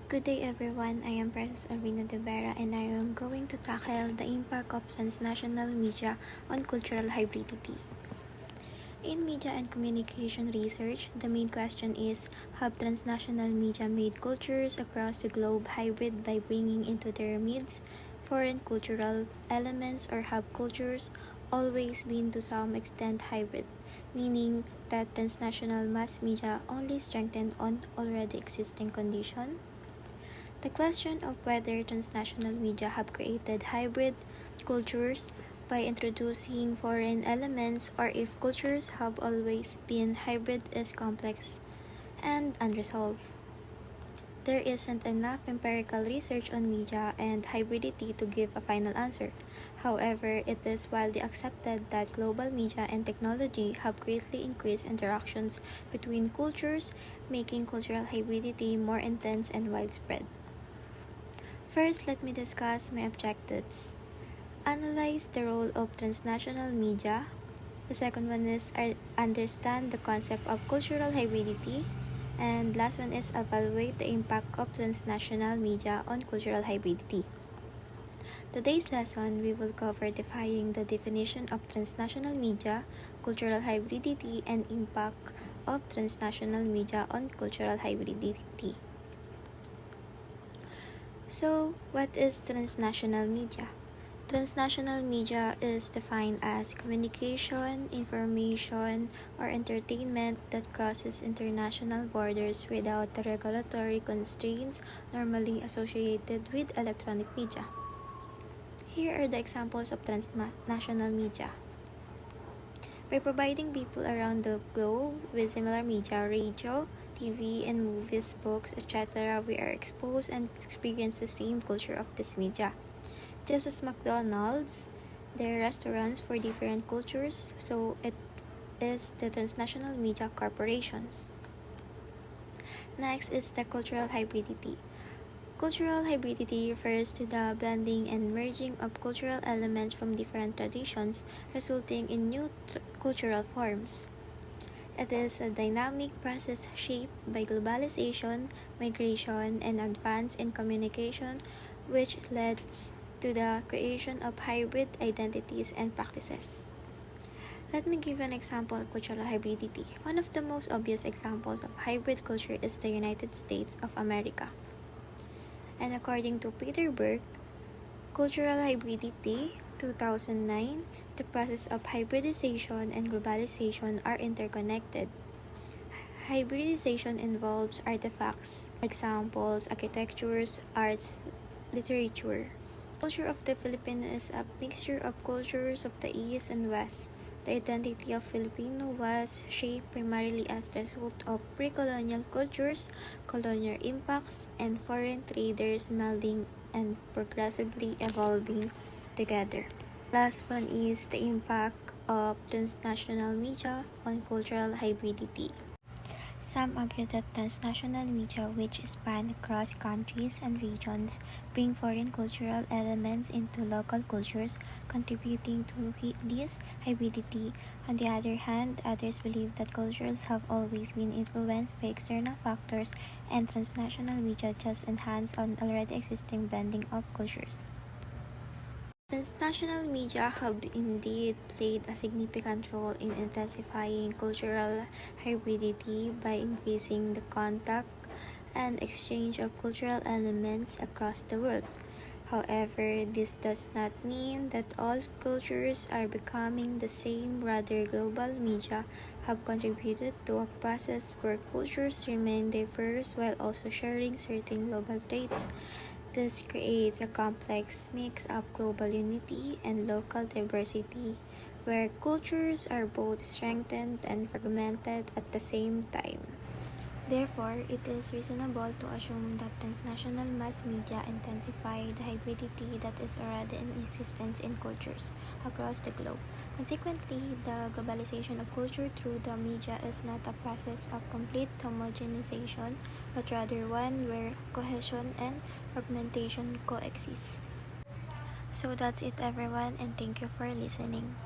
Good day everyone, I am Princess Alvina de Vera and I am going to tackle the impact of transnational media on cultural hybridity. In media and communication research, the main question is, have transnational media made cultures across the globe hybrid by bringing into their midst foreign cultural elements, or have cultures always been to some extent hybrid, meaning that transnational mass media only strengthened on already existing conditions? The question of whether transnational media have created hybrid cultures by introducing foreign elements, or if cultures have always been hybrid, is complex and unresolved. There isn't enough empirical research on media and hybridity to give a final answer. However, it is widely accepted that global media and technology have greatly increased interactions between cultures, making cultural hybridity more intense and widespread. First, let me discuss my objectives. Analyze the role of transnational media. The second one is understand the concept of cultural hybridity. And last one is evaluate the impact of transnational media on cultural hybridity. Today's lesson, we will cover defining the definition of transnational media, cultural hybridity, and impact of transnational media on cultural hybridity. So, what is transnational media? Transnational media is defined as communication, information, or entertainment that crosses international borders without the regulatory constraints normally associated with electronic media. Here are the examples of transnational media. By providing people around the globe with similar media, radio, TV, and movies, books, etc., we are exposed and experience the same culture of this media. Just as McDonald's, there are restaurants for different cultures, so it is the transnational media corporations. Next is the cultural hybridity. Cultural hybridity refers to the blending and merging of cultural elements from different traditions, resulting in new cultural forms. It is a dynamic process shaped by globalization, migration, and advance in communication, which leads to the creation of hybrid identities and practices. Let me give an example of cultural hybridity. One of the most obvious examples of hybrid culture is the United States of America. And according to Peter Burke, Cultural Hybridity, 2009, the process of hybridization and globalization are interconnected. Hybridization involves artifacts, examples, architectures, arts, literature. The culture of the Philippines is a mixture of cultures of the East and West. The identity of Filipino was shaped primarily as the result of pre-colonial cultures, colonial impacts, and foreign traders melding and progressively evolving together. Last one is the impact of transnational media on cultural hybridity. Some argue that transnational media, which span across countries and regions, bring foreign cultural elements into local cultures, contributing to this hybridity. On the other hand, others believe that cultures have always been influenced by external factors, and transnational media just enhance an already existing blending of cultures. Transnational media have indeed played a significant role in intensifying cultural hybridity by increasing the contact and exchange of cultural elements across the world. However, this does not mean that all cultures are becoming the same. Rather, global media have contributed to a process where cultures remain diverse while also sharing certain global traits. This creates a complex mix of global unity and local diversity, where cultures are both strengthened and fragmented at the same time. Therefore, it is reasonable to assume that transnational mass media intensify the hybridity that is already in existence in cultures across the globe. Consequently, the globalization of culture through the media is not a process of complete homogenization, but rather one where cohesion and fragmentation coexist. So that's it everyone, and thank you for listening.